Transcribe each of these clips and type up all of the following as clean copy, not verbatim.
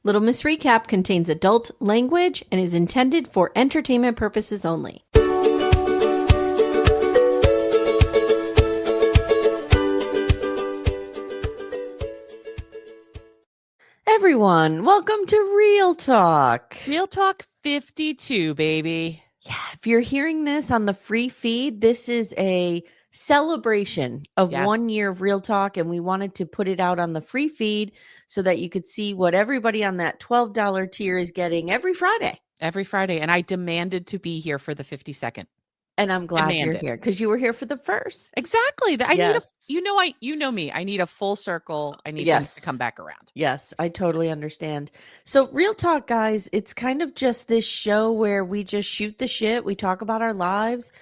Little Miss Recap contains adult language and is intended for entertainment purposes only. Everyone, welcome to Real Talk. Real Talk 52, baby. Yeah, if you're hearing this on the free feed, this is a celebration of 1 year of Real Talk, and we wanted to put it out on the free feed so that you could see what everybody on that $12 tier is getting every Friday. Every Friday, and I demanded to be here for the 52nd. And I'm glad you're here because you were here for the first. Exactly. I need you know me. I need a full circle. I need things to come back around. Yes, I totally understand. So Real Talk, guys, it's kind of just this show where we just shoot the shit. We talk about our lives.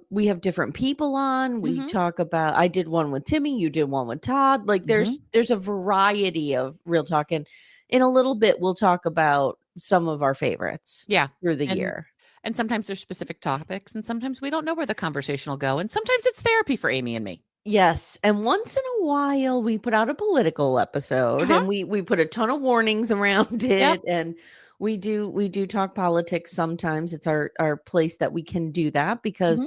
We have different people on. We talk about, I did one with Timmy, you did one with Todd. Like there's a variety of Real Talk, and in a little bit we'll talk about some of our favorites. Through the year. And sometimes there's specific topics, and sometimes we don't know where the conversation will go. And sometimes it's therapy for Amy and me. Yes. And once in a while we put out a political episode and we put a ton of warnings around it. And we do talk politics sometimes. It's our place that we can do that because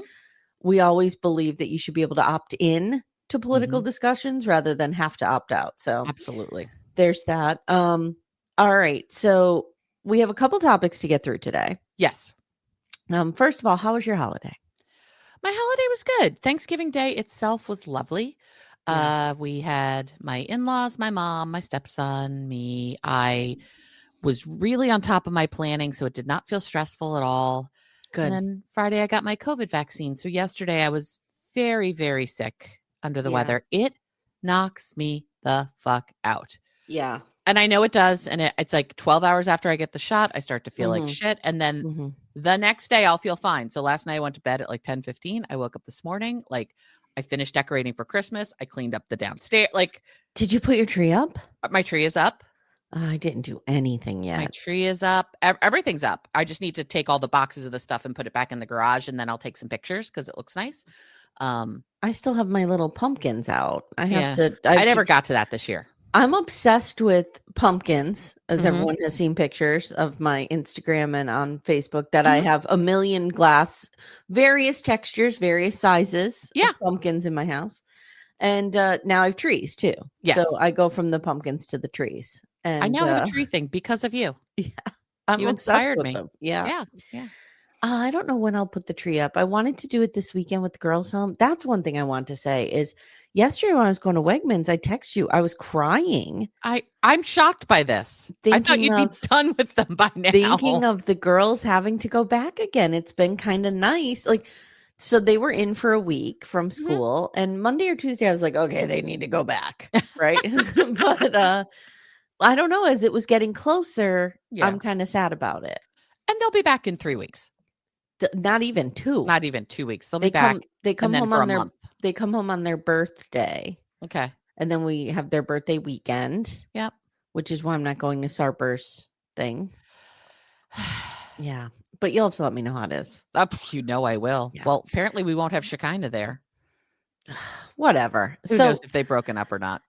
we always believe that you should be able to opt in to political discussions rather than have to opt out. So absolutely. There's that. All right. So we have a couple topics to get through today. Yes. First of all, how was your holiday? My holiday was good. Thanksgiving Day itself was lovely. We had my in-laws, my mom, my stepson, me. I was really on top of my planning, so it did not feel stressful at all. Good. And then Friday, I got my COVID vaccine. So yesterday, I was very, very sick under the weather. It knocks me the fuck out. Yeah. And I know it does. And it's like 12 hours after I get the shot, I start to feel like shit. And then the next day I'll feel fine. So last night I went to bed at like 10:15. I woke up this morning. Like I finished decorating for Christmas. I cleaned up the downstairs. Like, did you put your tree up? My tree is up. I didn't do anything yet. My tree is up. Everything's up. I just need to take all the boxes of the stuff and put it back in the garage. And then I'll take some pictures because it looks nice. I still have my little pumpkins out. I never got to that this year. I'm obsessed with pumpkins, as everyone has seen pictures of my Instagram and on Facebook that I have a million glass, various textures, various sizes of pumpkins in my house. And now I have trees too. Yes. So I go from the pumpkins to the trees. And I now have a tree thing because of you. Yeah. You inspired me. Them. Yeah. I don't know when I'll put the tree up. I wanted to do it this weekend with the girls home. That's one thing I want to say is yesterday when I was going to Wegmans, I text you. I was crying. I'm shocked by this. I thought you'd be done with them by now. Thinking of the girls having to go back again. It's been kind of nice. Like, so they were in for a week from school and Monday or Tuesday, I was like, okay, they need to go back. Right. But I don't know. As it was getting closer, I'm kind of sad about it. And they'll be back in 3 weeks. Not even 2. Not even 2 weeks. They'll be back. They come home for on a month. They come home on their birthday. Okay. And then we have their birthday weekend. Yep. Which is why I'm not going to Sarper's thing. Yeah. But you'll have to let me know how it is. You know I will. Yeah. Well, apparently we won't have Shekinah there. Whatever. Who knows if they've broken up or not.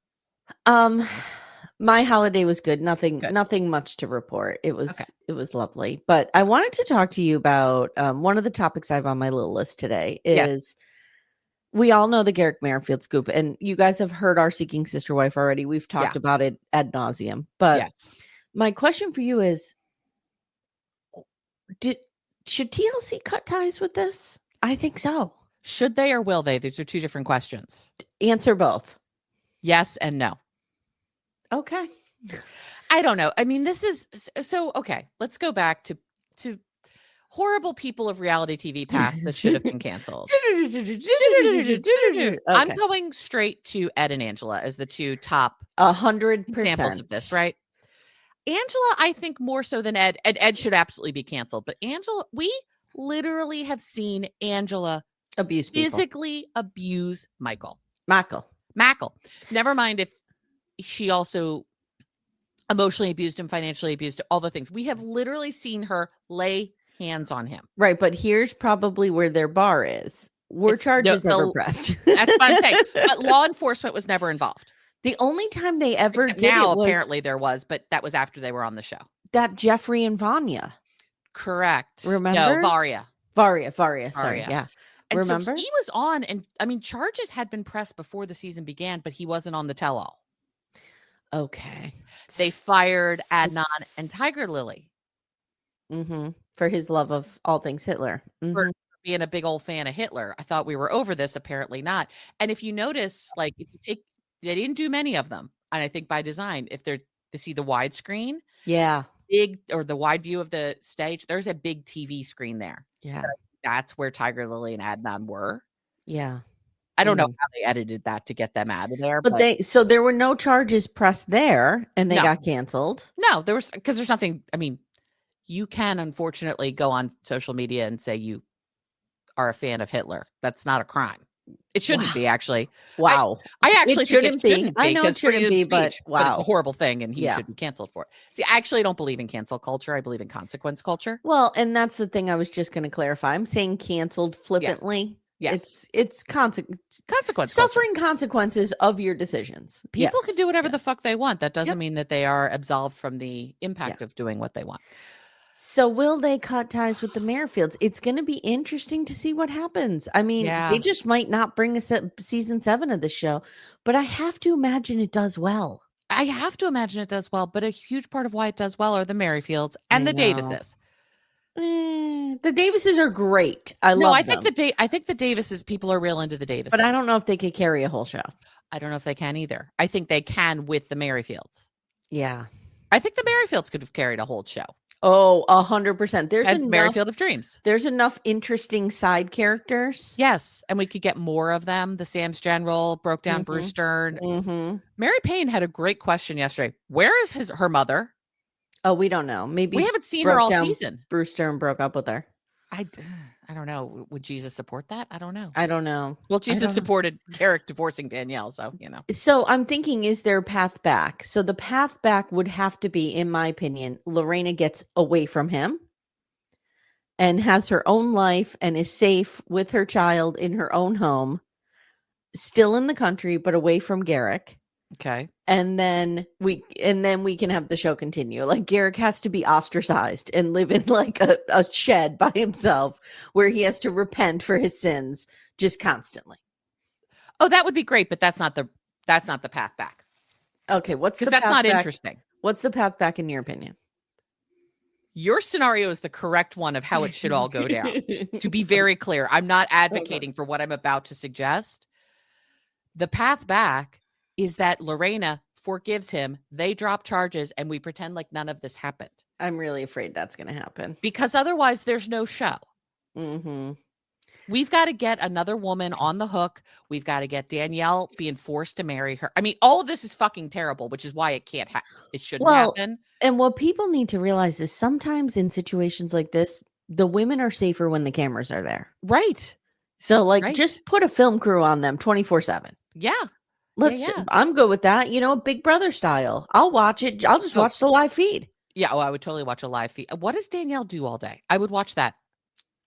My holiday was good. Nothing much to report. It was lovely. But I wanted to talk to you about one of the topics I have on my little list today is we all know the Garrick Merrifield scoop, and you guys have heard our Seeking Sister Wife already. We've talked about it ad nauseum. But my question for you is, should TLC cut ties with this? I think so. Should they or will they? These are two different questions. Answer both. Yes and no. Okay. I don't know. I mean, this is so okay. Let's go back to horrible people of reality TV past that should have been canceled. Okay. I'm going straight to Ed and Angela as the two top 100% examples of this, right? Angela, I think more so than Ed, and Ed should absolutely be canceled. But Angela, we literally have seen Angela physically abuse Michael. Never mind if she also emotionally abused him, financially abused him, all the things. We have literally seen her lay hands on him. Right. But here's probably where their bar is. Were charges ever pressed? That's what I'm saying. But law enforcement was never involved. The only time they ever Except did now, it was apparently there was, but that was after they were on the show. that Jeffrey and Vanya. Correct. Remember? No, Varia. Sorry, yeah. And Remember? so he was on, and I mean, charges had been pressed before the season began, but he wasn't on the tell-all. Okay. They fired Adnan and Tiger Lily. For his love of all things Hitler. For being a big old fan of Hitler. I thought we were over this, apparently not. And if you notice, like, if you take, they didn't do many of them. And I think by design, if they're to see the widescreen, big, or the wide view of the stage, there's a big TV screen there. Yeah. That's where Tiger Lily and Adnan were. Yeah. I don't know how they edited that to get them out of there. But so there were no charges pressed there, and they got canceled. No, there was, because there's nothing. I mean, you can unfortunately go on social media and say you are a fan of Hitler. That's not a crime. It shouldn't be, actually. Wow. I actually think it shouldn't be. I know it shouldn't be, but wow. But it's a horrible thing, and he should be canceled for it. See, I actually don't believe in cancel culture. I believe in consequence culture. Well, and that's the thing I was just going to clarify. I'm saying canceled flippantly. Yeah. It's consequence suffering consequences of your decisions. People can do whatever the fuck they want. That doesn't mean that they are absolved from the impact of doing what they want. So will they cut ties with the Merrifields? It's going to be interesting to see what happens. I mean, they just might not bring a season 7 of the show, but I have to imagine it does well. I have to imagine it does well, but a huge part of why it does well are the Merrifields and the Davises. The Davises are great. I love them. I think the Davises, people are real into the Davises. But I don't know if they could carry a whole show. I don't know if they can either. I think they can with the Merrifields. Yeah. I think the Merrifields could have carried a whole show. Oh, 100%. There's enough Merrifield of Dreams. There's enough interesting side characters. Yes, and we could get more of them. The Sam's General broke down Bruce Stern. Mary Payne had a great question yesterday. Where is her mother? Oh, we don't know. Maybe we haven't seen her all season. Bruce Stern broke up with her. I don't know. Would Jesus support that? I don't know. I don't know. Well, Jesus supported Garrick divorcing Danielle, so, you know. So I'm thinking, is there a path back? So the path back would have to be, in my opinion, Lorena gets away from him and has her own life and is safe with her child in her own home, still in the country, but away from Garrick. Okay. And then we can have the show continue. Like, Garrick has to be ostracized and live in like a shed by himself where he has to repent for his sins just constantly. Oh, that would be great, but that's not the path back. Okay, because that's not interesting. What's the path back in your opinion? Your scenario is the correct one of how it should all go down. To be very clear, I'm not advocating for what I'm about to suggest. The path back is that Lorena forgives him, they drop charges, and we pretend like none of this happened. I'm really afraid that's going to happen. Because otherwise, there's no show. We've got to get another woman on the hook. We've got to get Danielle being forced to marry her. I mean, all of this is fucking terrible, which is why it can't happen. It shouldn't happen. And what people need to realize is sometimes in situations like this, the women are safer when the cameras are there. Right. So, just put a film crew on them 24/7. Yeah. I'm good with that. You know, Big Brother style. I'll watch it. I'll just watch the live feed. Yeah. Oh, I would totally watch a live feed. What does Danielle do all day? I would watch that.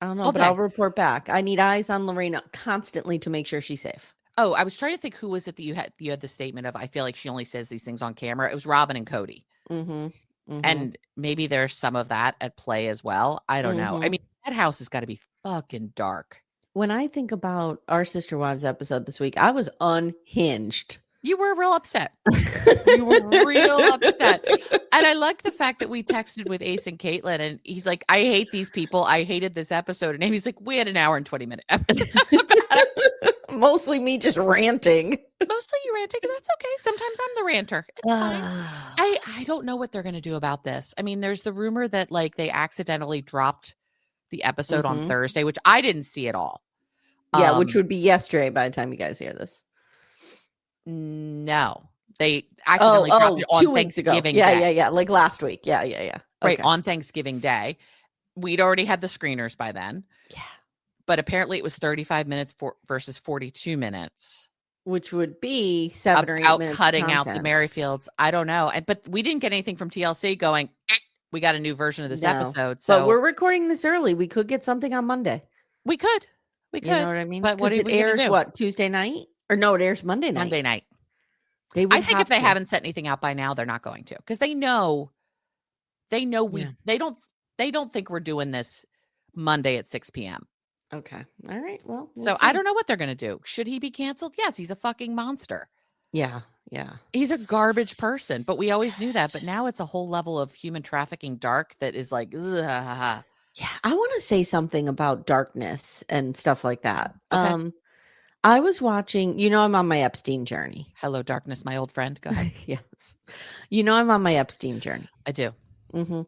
I don't know, but I'll report back. I need eyes on Lorena constantly to make sure she's safe. Oh, I was trying to think who was it that you had the statement of, I feel like she only says these things on camera. It was Robin and Cody. And maybe there's some of that at play as well. I don't know. I mean, that house has got to be fucking dark. When I think about our Sister Wives episode this week, I was unhinged. You were real upset. You were real upset. And I like the fact that we texted with Ace and Caitlin, and he's like, I hate these people. I hated this episode. And Amy's like, we had an hour and 20-minute episode. Mostly me just ranting. Mostly you ranting, and that's okay. Sometimes I'm the ranter. It's fine. I don't know what they're going to do about this. I mean, there's the rumor that like they accidentally dropped the episode on Thursday, which I didn't see at all. Yeah, which would be yesterday by the time you guys hear this. No, they accidentally dropped it on Thanksgiving Day. Yeah. Like last week. Yeah. Right, on Thanksgiving Day. We'd already had the screeners by then. Yeah. But apparently it was 35 minutes versus 42 minutes. Which would be 7 or 8 minutes cutting out the Merrifields. I don't know. But we didn't get anything from TLC going, we got a new version of this episode. So but we're recording this early. We could get something on Monday. We could. You know what I mean? But what it airs Tuesday night? Or no, it airs Monday night. Monday night. They I think if they haven't set anything out by now, they're not going to, because they know they don't think we're doing this Monday at 6 p.m. Okay. All right. Well, so I don't know what they're going to do. Should he be canceled? Yes, he's a fucking monster. Yeah. Yeah. He's a garbage person, but we always knew that. But now it's a whole level of human trafficking dark that is like, ugh. Yeah. I want to say something about darkness and stuff like that. Okay. I was watching, I'm on my Epstein journey. Hello, darkness, my old friend. Go ahead. Yes. I'm on my Epstein journey. I do. Mm-hmm.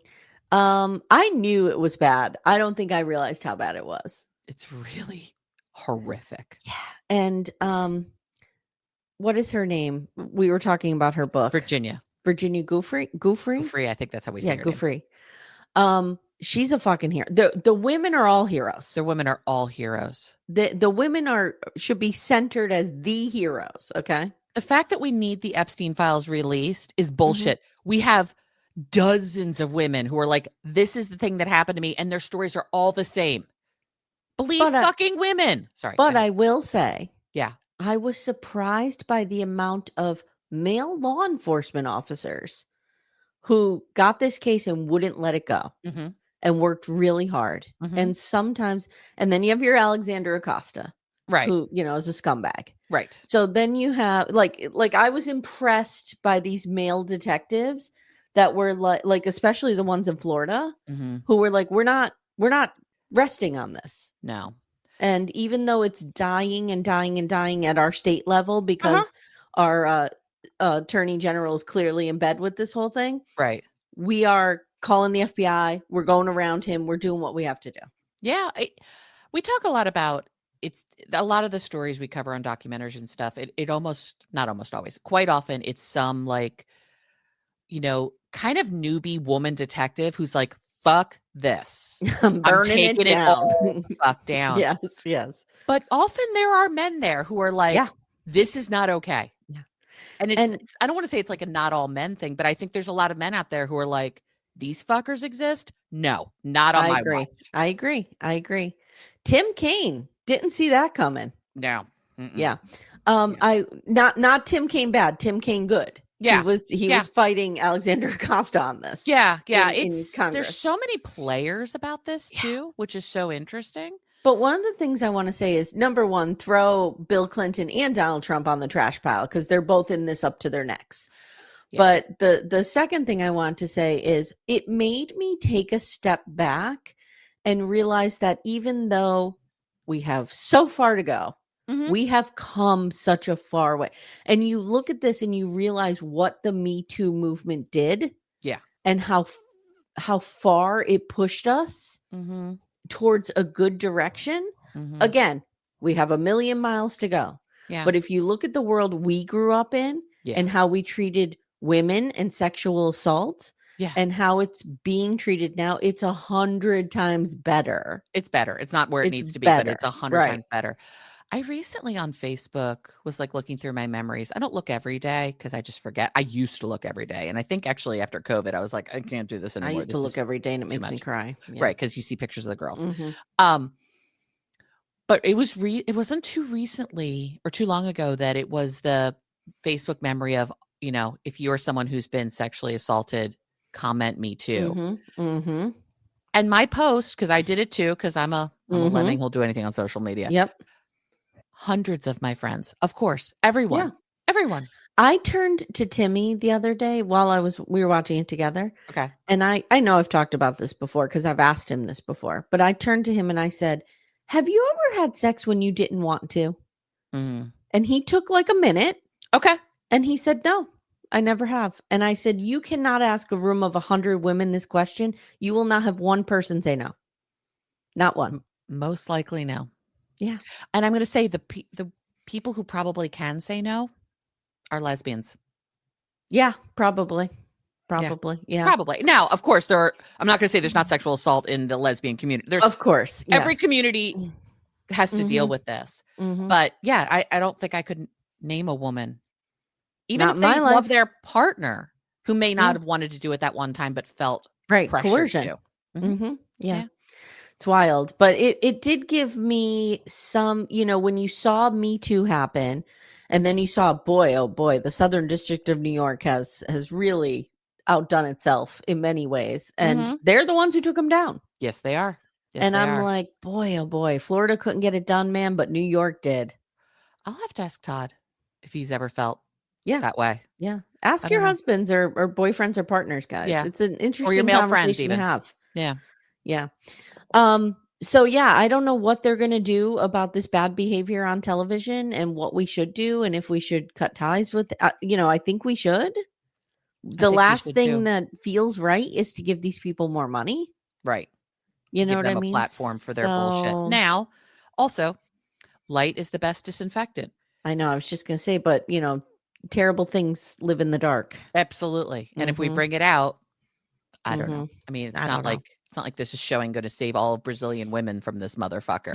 I knew it was bad. I don't think I realized how bad it was. It's really horrific. Yeah. And what is her name? We were talking about her book. Virginia Giuffre. Giuffre, I think that's how we say her name. Giuffre. She's a fucking hero. The women are all heroes. The women are all heroes. The women should be centered as the heroes. Okay. The fact that we need the Epstein files released is bullshit. Mm-hmm. We have dozens of women who are like, this is the thing that happened to me, and their stories are all the same. Believe fucking women. Sorry. But I will say, yeah, I was surprised by the amount of male law enforcement officers who got this case and wouldn't let it go. Mm-hmm. And worked really hard. Mm-hmm. And sometimes, and then you have your Alexander Acosta, right? Who, is a scumbag. Right. So then you have like I was impressed by these male detectives that were like especially the ones in Florida, mm-hmm. who were like, we're not resting on this. No. And even though it's dying and dying and dying at our state level because our attorney general is clearly in bed with this whole thing. Right. We are calling the FBI. We're going around him. We're doing what we have to do. Yeah. We talk a lot about it's a lot of the stories we cover on documentaries and stuff. It almost, not almost always, quite often it's some like, kind of newbie woman detective who's like, fuck this. I'm taking it all fuck down. Yes. But often there are men there who are like, this is not okay. Yeah. And it's I don't want to say it's like a not all men thing, but I think there's a lot of men out there who are like, these fuckers exist? No, not on my watch. I agree. Tim Kaine, didn't see that coming. No. Mm-mm. Yeah. I not Tim Kaine bad, Tim Kaine good. Yeah. He was fighting Alexander Acosta on this. Yeah. There's so many players about this too, which is so interesting. But one of the things I want to say is, number one, throw Bill Clinton and Donald Trump on the trash pile because they're both in this up to their necks. Yeah. But the second thing I want to say is it made me take a step back and realize that even though we have so far to go, mm-hmm. we have come such a far way. And you look at this and you realize what the Me Too movement did. Yeah. And how far it pushed us mm-hmm. towards a good direction. Mm-hmm. Again, we have 1,000,000 miles to go. Yeah. But if you look at the world we grew up in and how we treated women and sexual assault and how it's being treated now, it's 100 times better. It's better. It's not where it needs to be, but it's 100 times better. I recently on Facebook was like looking through my memories. I don't look every day because I just forget. I used to look every day. And I think actually after COVID, I was like, I can't do this anymore. I used to look every day and it makes me cry. Yeah. Right. Because you see pictures of the girls. Mm-hmm. But it wasn't too recently or too long ago that it was the Facebook memory of, if you're someone who's been sexually assaulted, comment Me Too. Mm-hmm. Mm-hmm. And my post, because I did it too, because I'm a lemming who'll do anything on social media. Yep. Hundreds of my friends, of course, everyone. I turned to Timmy the other day while we were watching it together. Okay. And I know I've talked about this before because I've asked him this before, but I turned to him and I said, have you ever had sex when you didn't want to? Mm. And he took like a minute. Okay. And he said, no, I never have. And I said, you cannot ask a room of 100 women this question. You will not have one person say no. Not one. Most likely no. Yeah. And I'm going to say the people who probably can say no are lesbians. Yeah, probably. Yeah. Probably. Now, of course, I'm not going to say there's not sexual assault in the lesbian community. There's, of course. Yes. Every community has to deal with this. Mm-hmm. But yeah, I don't think I could name a woman, even if they love their partner, who may not have wanted to do it that one time, but felt coercion. To. Mm-hmm. Yeah. It's wild. But it did give me some, when you saw Me Too happen And then you saw, boy, oh boy, the Southern District of New York has really outdone itself in many ways. And they're the ones who took them down. Yes, they are. Yes, and I'm like, boy, oh boy, Florida couldn't get it done, man, but New York did. I'll have to ask Todd if he's ever felt that way. Yeah. Ask your husbands or boyfriends or partners, guys. Yeah. It's an interesting or your male friends even. To have. Yeah. Yeah. So yeah, I don't know what they're going to do about this bad behavior on television and what we should do. And if we should cut ties with, I think we should. The last thing that feels right is to give these people more money. Right. You know what I mean? A platform for their bullshit. Now, also, light is the best disinfectant. I know. I was just going to say, but terrible things live in the dark. Absolutely. And if we bring it out, I don't know. I mean, it's not like this is showing going to save all of Brazilian women from this motherfucker.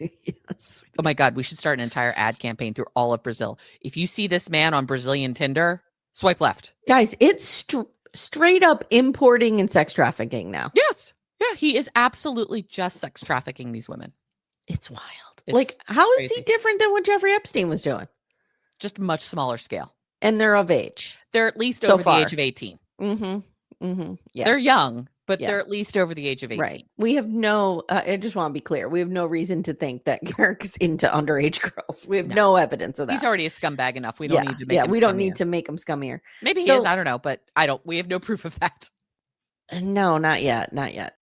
Yes. Oh my God, we should start an entire ad campaign through all of Brazil. If you see this man on Brazilian Tinder, swipe left. Guys, it's straight up importing and sex trafficking now. Yes. Yeah, he is absolutely just sex trafficking these women. It's wild. How is he different than what Jeffrey Epstein was doing? Just much smaller scale. And they're of age. They're at least over the age of 18. Yeah. They're young, but they're at least over the age of 18. Right. We have no, I just want to be clear. We have no reason to think that Garrick's into underage girls. We have no evidence of that. He's already a scumbag enough. We don't need to make him we don't need to make him scummier. Maybe he is. I don't know, but we have no proof of that. No, not yet. Not yet.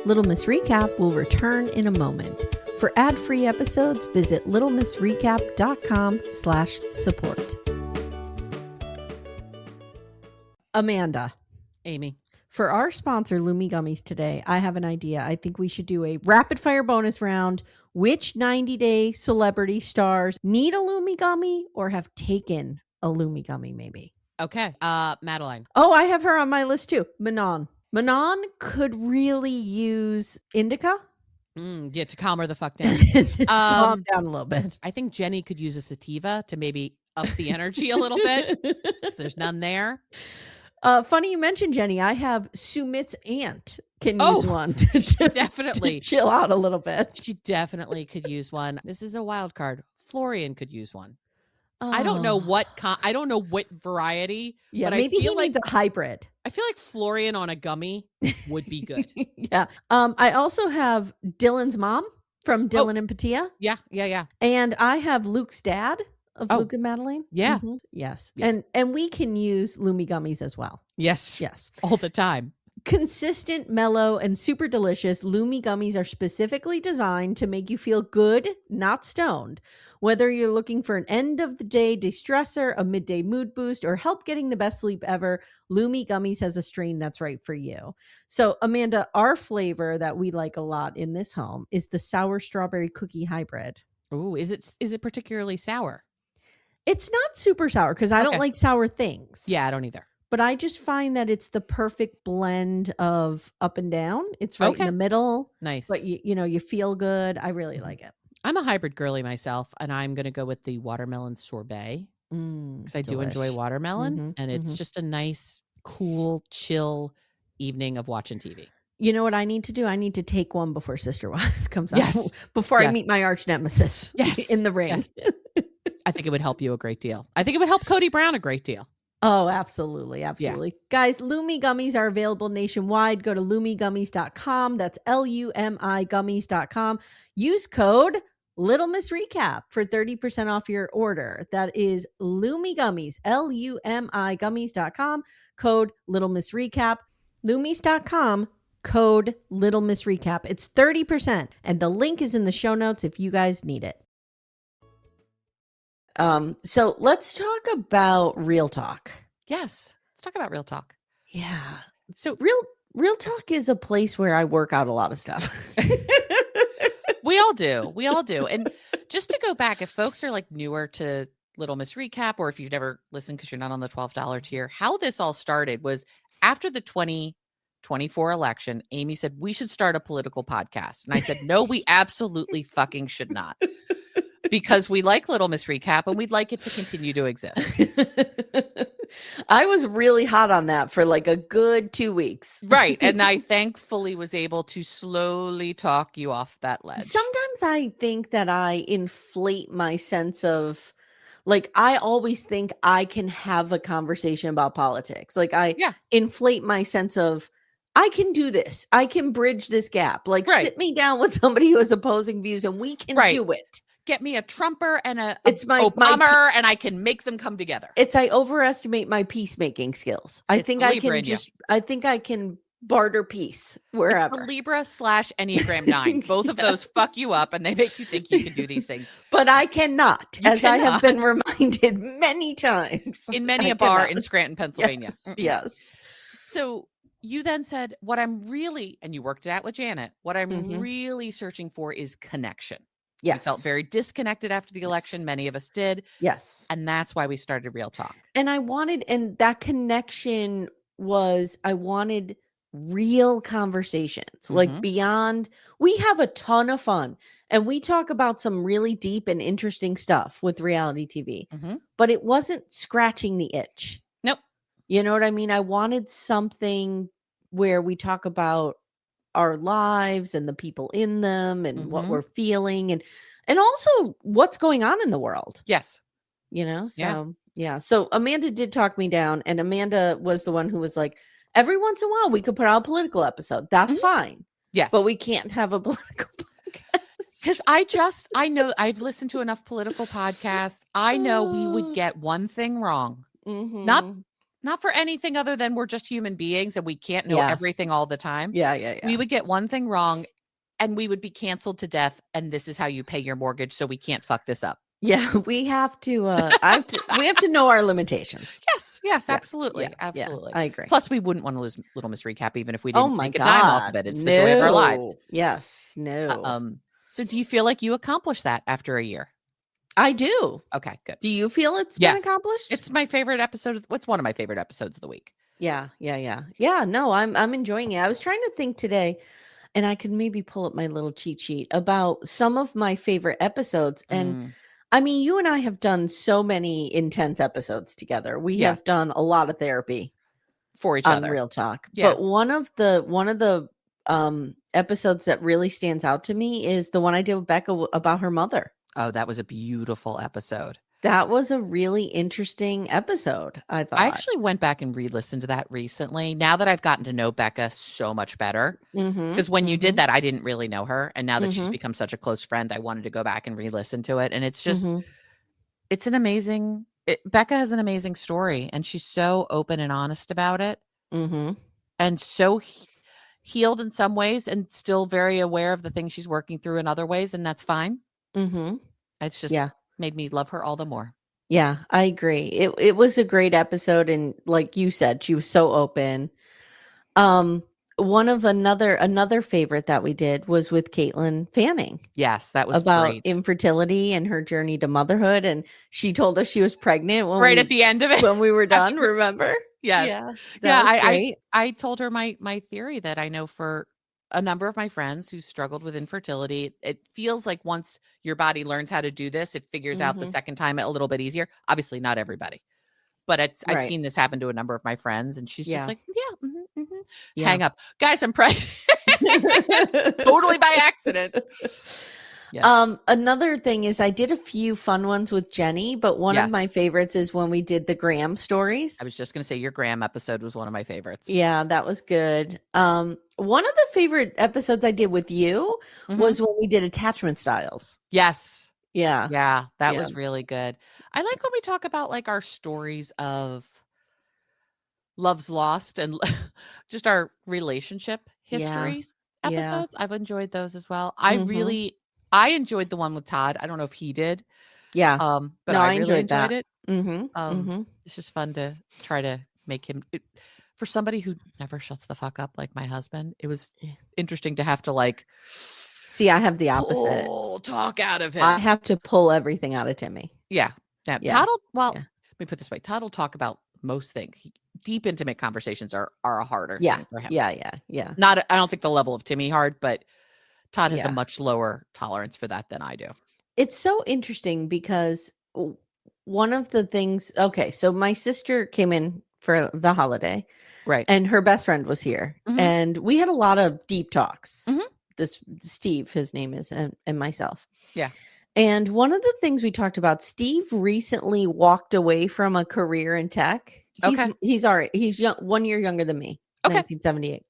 Little Miss Recap will return in a moment. For ad-free episodes, visit littlemissrecap.com/support. Amanda. Amy. For our sponsor, Lumi Gummies today, I have an idea. I think we should do a rapid fire bonus round. Which 90-day celebrity stars need a Lumi Gummy or have taken a Lumi Gummy maybe? Okay. Madeline. Oh, I have her on my list too. Manon. Manon could really use indica. Yeah, to calm her the fuck down. Calm down a little bit. I think Jenny could use a sativa to maybe up the energy a little bit because there's none there. Funny you mentioned Jenny. I have Sumit's aunt can use one definitely to chill out a little bit. She definitely could use one. This is a wild card. Florian could use one. I don't know what variety. Yeah, but maybe he needs a hybrid. I feel like Florian on a gummy would be good. Yeah. I also have Dylan's mom from Dylan and Patia. Yeah. And I have Luke's dad of Luke and Madeline. Yeah. Yes. Yeah. And we can use Lumi gummies as well. Yes. All the time. Consistent, mellow, and super delicious, Lumi gummies are specifically designed to make you feel good, not stoned. Whether you're looking for an end-of-the-day de-stressor, a midday mood boost, or help getting the best sleep ever, Lumi gummies has a strain that's right for you. So, Amanda, our flavor that we like a lot in this home is the sour strawberry cookie hybrid. Ooh, is it particularly sour? It's not super sour because I don't like sour things. Yeah, I don't either. But I just find that it's the perfect blend of up and down. It's right in the middle. Nice. But you feel good. I really like it. I'm a hybrid girly myself, and I'm going to go with the watermelon sorbet because I do enjoy watermelon, and it's just a nice, cool, chill evening of watching TV. You know what I need to do? I need to take one before Sister Wives comes out. Before I meet my arch nemesis in the ring. Yes. I think it would help you a great deal. I think it would help Cody Brown a great deal. Oh, absolutely. Absolutely. Yeah. Guys, Lumi gummies are available nationwide. Go to lumigummies.com. That's LUMI gummies.com. Use code Little Miss Recap for 30% off your order. That is Lumi Gummies, LUMI gummies.com. Code Little Miss Recap. Lumis.com. Code Little Miss Recap. It's 30%. And the link is in the show notes if you guys need it. So let's talk about real talk. Yes. Let's talk about real talk. Yeah. So real talk is a place where I work out a lot of stuff. We all do. And just to go back, if folks are like newer to Little Miss Recap, or if you've never listened because you're not on the $12 tier, how this all started was after the 2024 election, Amy said, we should start a political podcast. And I said, no, we absolutely fucking should not. Because we like Little Miss Recap and we'd like it to continue to exist. I was really hot on that for like a good 2 weeks. Right. And I thankfully was able to slowly talk you off that ledge. Sometimes I think that I inflate my sense of, like, I always think I can have a conversation about politics. Like, I inflate my sense of, I can do this. I can bridge this gap. Like, sit me down with somebody who has opposing views and we can do it. Get me a Trumper and a it's my Obama, and I can make them come together. I overestimate my peacemaking skills. I think I can barter peace wherever. It's the Libra / Enneagram 9. Both of those fuck you up and they make you think you can do these things. But I cannot, I have been reminded many times. In many a bar in Scranton, Pennsylvania. Yes. So you then said, what I'm really, and you worked it out with Janet, what I'm really searching for is connection. Yes. We felt very disconnected after the election. Many of us did. Yes. And that's why we started Real Talk. And that connection was, I wanted real conversations, like beyond, we have a ton of fun and we talk about some really deep and interesting stuff with reality TV, but it wasn't scratching the itch. Nope. You know what I mean? I wanted something where we talk about our lives and the people in them and what we're feeling and also what's going on in the world. Yes. You know, so yeah. So Amanda did talk me down, and Amanda was the one who was like, every once in a while we could put out a political episode. That's fine. Yes. But we can't have a political podcast. Because I know I've listened to enough political podcasts. I know we would get one thing wrong. Not for anything other than we're just human beings and we can't know everything all the time. Yeah. We would get one thing wrong and we would be canceled to death. And this is how you pay your mortgage. So we can't fuck this up. Yeah, we have to, we have to know our limitations. Yes, absolutely. Absolutely. I agree. Plus we wouldn't want to lose Little Miss Recap, even if we didn't make a dime off of it. It's the joy of our lives. Yes. No. So do you feel like you accomplished that after a year? I do. Okay, good. Do you feel it's been accomplished? It's my favorite episode. What's one of my favorite episodes of the week? Yeah. No, I'm enjoying it. I was trying to think today, and I could maybe pull up my little cheat sheet about some of my favorite episodes. And I mean, you and I have done so many intense episodes together. We have done a lot of therapy for each on other. Real Talk. Yeah. But one of the episodes that really stands out to me is the one I did with Becca about her mother. Oh, that was a beautiful episode. That was a really interesting episode, I thought. I actually went back and re-listened to that recently. Now that I've gotten to know Becca so much better, because when you did that, I didn't really know her. And now that she's become such a close friend, I wanted to go back and re-listen to it. And it's just, it's an amazing, Becca has an amazing story and she's so open and honest about it. And so healed in some ways and still very aware of the things she's working through in other ways. And that's fine. It's just made me love her all the more. Yeah, I agree. It was a great episode. And like you said, she was so open. One of another favorite that we did was with Caitlin Fanning. Yes, that was about great. Infertility and her journey to motherhood. And she told us she was pregnant at the end of it when we were done. Remember? Yes. Yeah. I told her my theory that I know for a number of my friends who struggled with infertility, it feels like once your body learns how to do this, it figures out the second time a little bit easier. Obviously, not everybody, but I've seen this happen to a number of my friends, and she's just like, hang up, guys, I'm pregnant, totally by accident. Yeah. Another thing is I did a few fun ones with Jenny, but one of my favorites is when we did the Graham stories. I was just going to say your Graham episode was one of my favorites. Yeah, that was good. One of the favorite episodes I did with you was when we did attachment styles. Yes. Yeah. That was really good. I like when we talk about like our stories of love's lost and just our relationship histories episodes. I've enjoyed those as well. I enjoyed the one with Todd. I don't know if he did. Yeah. But I really enjoyed it. Mm-hmm. It's just fun to try to make him for somebody who never shuts the fuck up like my husband. It was interesting to have to like see. I have the opposite. Talk out of him. I have to pull everything out of Timmy. Yeah. Todd will, let me put it this way. Todd will talk about most things. Deep intimate conversations are a harder thing for him. Yeah. I don't think the level of Timmy hard, but Todd has a much lower tolerance for that than I do. It's so interesting because one of the things, okay, so my sister came in for the holiday. Right. And her best friend was here. Mhm. And we had a lot of deep talks. Mhm. This Steve, his name is, and myself. Yeah. And one of the things we talked about, Steve recently walked away from a career in tech. He's all right. He's young, 1 year younger than me, 1978.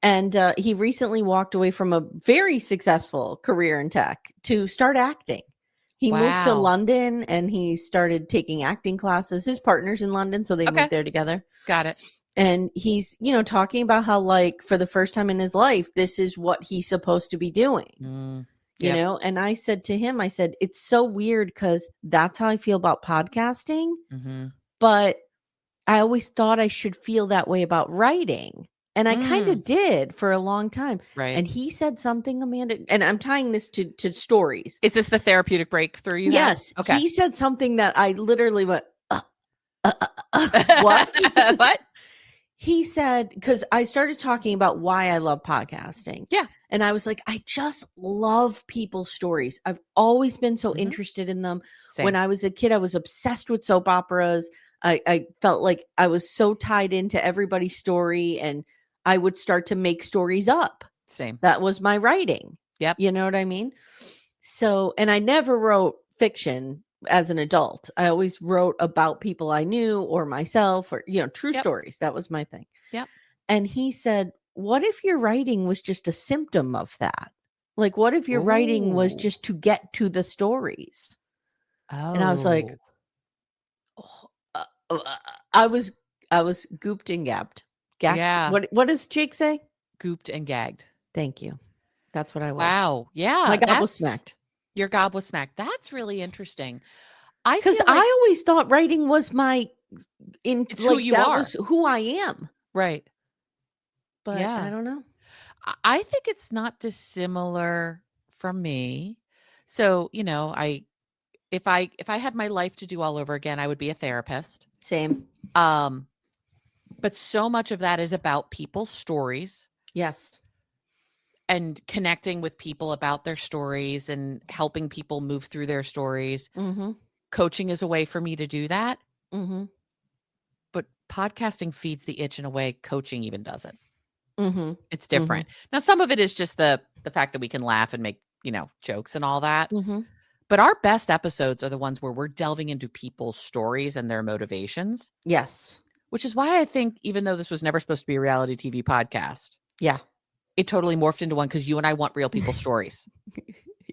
And he recently walked away from a very successful career in tech to start acting. He moved to London and he started taking acting classes. His partner's in London, so they moved there together. Got it. And he's, talking about how, like, for the first time in his life, this is what he's supposed to be doing. And I said to him, I said, it's so weird because that's how I feel about podcasting. Mm-hmm. But I always thought I should feel that way about writing. And I kind of did for a long time. Right. And he said something, Amanda, and I'm tying this to stories. Is this the therapeutic breakthrough you had? Yes. Okay. He said something that I literally went, what? What? He said, because I started talking about why I love podcasting. Yeah. And I was like, I just love people's stories. I've always been so interested in them. Same. When I was a kid, I was obsessed with soap operas. I felt like I was so tied into everybody's story, and I would start to make stories up. Same. That was my writing. Yep. You know what I mean? So, and I never wrote fiction as an adult. I always wrote about people I knew or myself or, true stories. That was my thing. Yep. And he said, what if your writing was just a symptom of that? Like, what if your writing was just to get to the stories? Oh. And I was like, I was gooped and gagged. Yeah. What does Jake say? Gooped and gagged. Thank you. That's what I was. Wow. Yeah. My gob was smacked. Your gob was smacked. That's really interesting. Because I always thought writing was it's who you are. Was who I am. Right. But yeah. I don't know. I think it's not dissimilar from me. So, if I had my life to do all over again, I would be a therapist. Same. But so much of that is about people's stories. Yes. And connecting with people about their stories and helping people move through their stories. Mm-hmm. Coaching is a way for me to do that. Mm-hmm. But podcasting feeds the itch in a way coaching even doesn't. Mm-hmm. It's different. Mm-hmm. Now, some of it is just the fact that we can laugh and make, jokes and all that. Mm-hmm. But our best episodes are the ones where we're delving into people's stories and their motivations. Yes. Which is why I think, even though this was never supposed to be a reality TV podcast. Yeah. It totally morphed into one because you and I want real people's stories.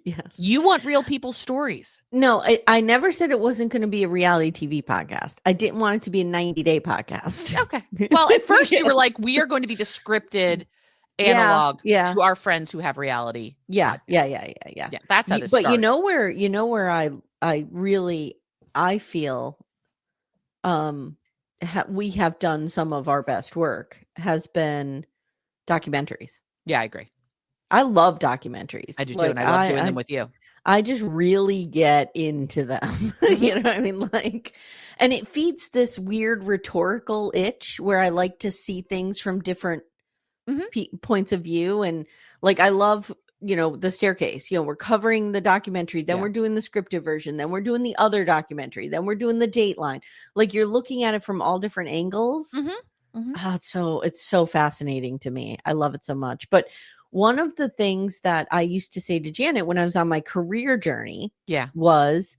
Yes. You want real people's stories. No, I never said it wasn't going to be a reality TV podcast. I didn't want it to be a 90-day podcast. Okay. Well, at first you were like, we are going to be the scripted analog to our friends who have reality. Yeah. Yeah. That's how this started. But where I really feel we have done some of our best work has been documentaries. Yeah, I agree. I love documentaries. I do too, and I love doing them with you. I just really get into them. Mm-hmm. You know what I mean? And it feeds this weird rhetorical itch where I like to see things from different points of view. And I love, the staircase, we're covering the documentary, then we're doing the scripted version, then we're doing the other documentary, then we're doing the Dateline. You're looking at it from all different angles. Mm-hmm. Mm-hmm. It's so fascinating to me. I love it so much. But one of the things that I used to say to Janet when I was on my career journey was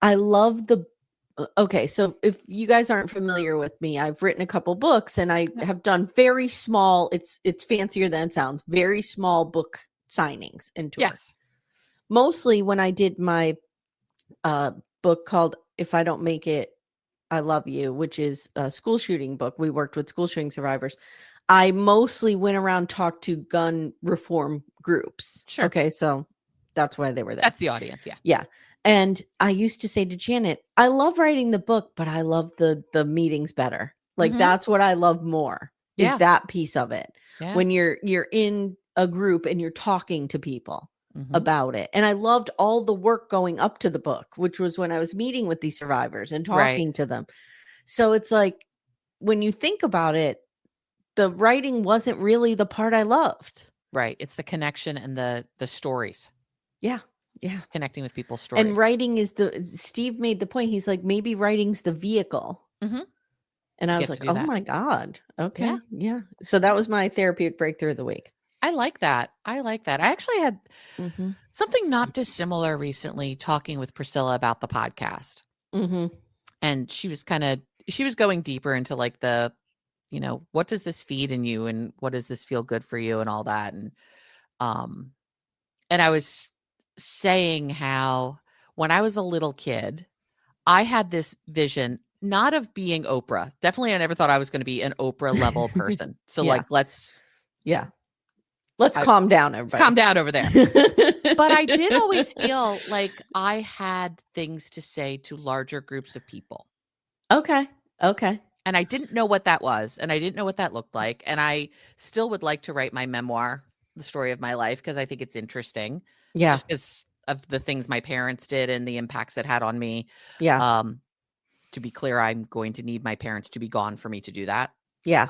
I love okay, so if you guys aren't familiar with me, I've written a couple books and I have done very small, it's fancier than it sounds, very small book signings and tours. Yes. Mostly when I did my book called If I Don't Make It, I Love You, which is a school shooting book. We worked with school shooting survivors. I mostly went around, talked to gun reform groups. Sure. Okay, so that's why they were there. That's the audience, yeah. Yeah. And I used to say to Janet, I love writing the book, but I love the meetings better. That's what I love more is that piece of it. Yeah. When you're in a group and you're talking to people about it. And I loved all the work going up to the book, which was when I was meeting with these survivors and talking to them. So it's like, when you think about it, the writing wasn't really the part I loved. Right. It's the connection and the stories. Yeah. Yeah. It's connecting with people's stories. And writing is Steve made the point. He's like, maybe writing's the vehicle. Mm-hmm. And I was like, oh my God. Okay. Yeah. So that was my therapeutic breakthrough of the week. I like that. I actually had something not dissimilar recently talking with Priscilla about the podcast. Mm-hmm. And she was going deeper into like the, what does this feed in you and what does this feel good for you and all that. And I was saying how when I was a little kid, I had this vision, not of being Oprah. Definitely, I never thought I was going to be an Oprah level person. So let's calm down, everybody. Let's calm down over there. But I did always feel like I had things to say to larger groups of people. Okay. And I didn't know what that was. And I didn't know what that looked like. And I still would like to write my memoir, the story of my life, because I think it's interesting. Yeah. Just because of the things my parents did and the impacts it had on me. Yeah. To be clear, I'm going to need my parents to be gone for me to do that. Yeah.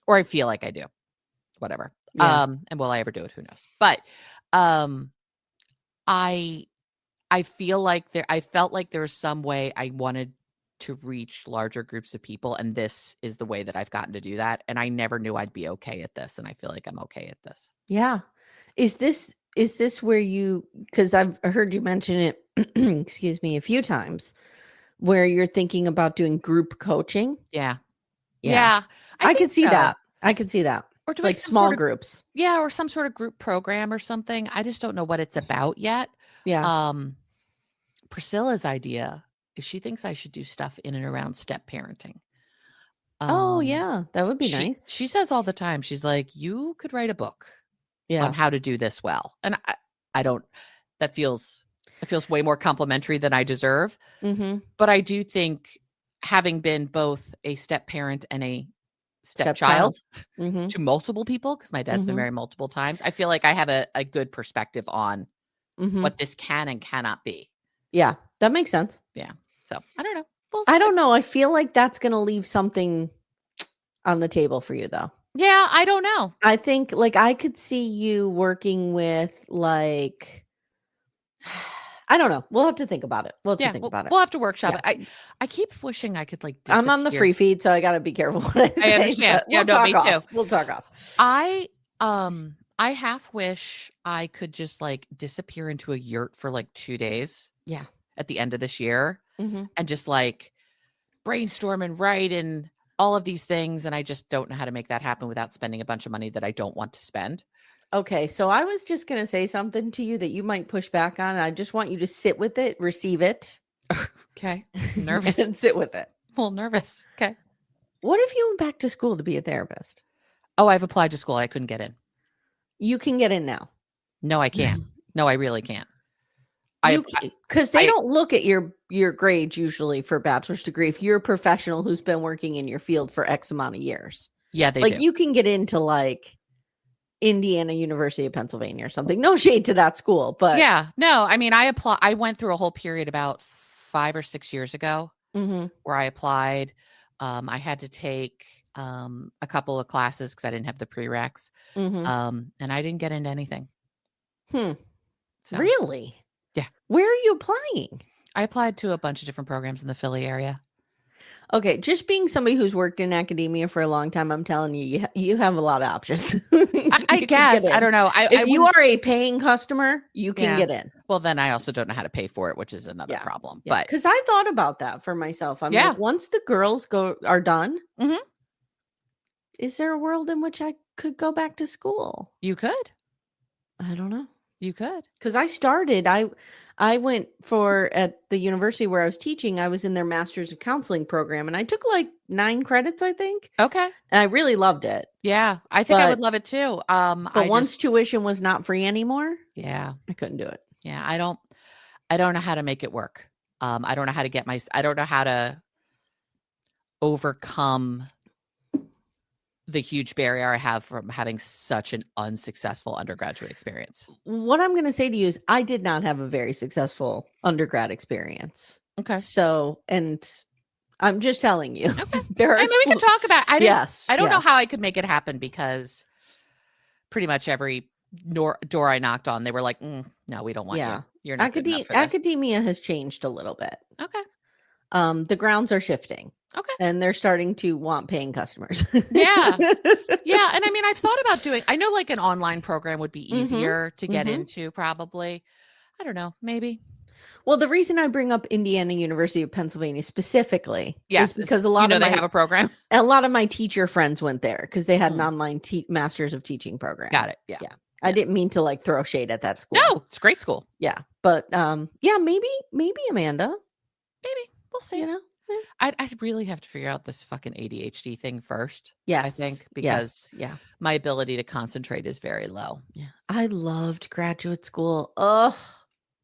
Or I feel like I do. Whatever. Yeah. And will I ever do it? Who knows? But I feel like I felt like there was some way I wanted to reach larger groups of people, and this is the way that I've gotten to do that. And I never knew I'd be okay at this, and I feel like I'm okay at this. Yeah. Is this where you, because I've heard you mention it, excuse me, a few times, where you're thinking about doing group coaching? Yeah. I could see that. I could see that. Or like small groups. Yeah, or some sort of group program or something. I just don't know what it's about yet. Yeah. Priscilla's idea is she thinks I should do stuff in and around step parenting. Oh, yeah. That would be nice. She says all the time, she's like, you could write a book on how to do this well. And I don't, it feels way more complimentary than I deserve. Mm-hmm. But I do think, having been both a step parent and a stepchild to multiple people, because my dad's been married multiple times, I feel like I have a good perspective on what this can and cannot be. Yeah, that makes sense. Yeah. So I don't know. I don't know. I feel like that's going to leave something on the table for you, though. Yeah, I don't know. I think like I could see you working with like, I don't know. We'll have to think about it. We'll have to workshop it. I keep wishing I could like disappear. I'm on the free feed, so I got to be careful what I say. I understand. Yeah, me too. We'll talk off. I half wish I could just like disappear into a yurt for like 2 days. Yeah. At the end of this year, and just like brainstorm and write and all of these things. And I just don't know how to make that happen without spending a bunch of money that I don't want to spend. Okay. So I was just going to say something to you that you might push back on. I just want you to sit with it, receive it. Okay. I'm nervous. And sit with it. A little nervous. Okay. What if you went back to school to be a therapist? Oh, I've applied to school. I couldn't get in. You can get in now. No, I can't. No, I really can't. Because they don't look at your grades usually for a bachelor's degree if you're a professional who's been working in your field for X amount of years. Yeah, they like do. You can get into like Indiana University of Pennsylvania or something. No shade to that school, but yeah, no. I mean, I went through a whole period about 5 or 6 years ago where I applied. I had to take a couple of classes because I didn't have the prereqs, and I didn't get into anything. So. Really? Yeah. Where are you applying? I applied to a bunch of different programs in the Philly area. Okay. Just being somebody who's worked in academia for a long time, I'm telling you, you have a lot of options. I guess. I don't know. If you are a paying customer, you can get in. Well, then I also don't know how to pay for it, which is another problem. Yeah. But because I thought about that for myself. I'm like, once the girls are done, is there a world in which I could go back to school? You could. I don't know. You could. Because I went at the university where I was teaching, I was in their Master's of Counseling program, and I took like 9 credits, I think. Okay. And I really loved it. Yeah. I think I would love it too. But once tuition was not free anymore, I couldn't do it. Yeah. I don't know how to make it work. I don't know how to I don't know how to overcome the huge barrier I have from having such an unsuccessful undergraduate experience. What I'm going to say to you is I did not have a very successful undergrad experience. Okay. So, and I'm just telling you. Okay. We can talk about it. I don't know how I could make it happen because pretty much every door I knocked on, they were like, no, we don't want you. You're not good enough for this. Academia has changed a little bit. Okay. The grounds are shifting. Okay. And they're starting to want paying customers. Yeah. Yeah. And I mean, I've thought about I know like an online program would be easier to get into probably. I don't know, maybe. Well, the reason I bring up Indiana University of Pennsylvania specifically is because they have a program. A lot of my teacher friends went there because they had an online Masters of Teaching program. Got it. Yeah. I didn't mean to like throw shade at that school. No, it's a great school. Yeah. But maybe Amanda. Maybe. We'll see. You know? I'd really have to figure out this fucking ADHD thing first. Yes. I think because my ability to concentrate is very low. Yeah. I loved graduate school. Oh,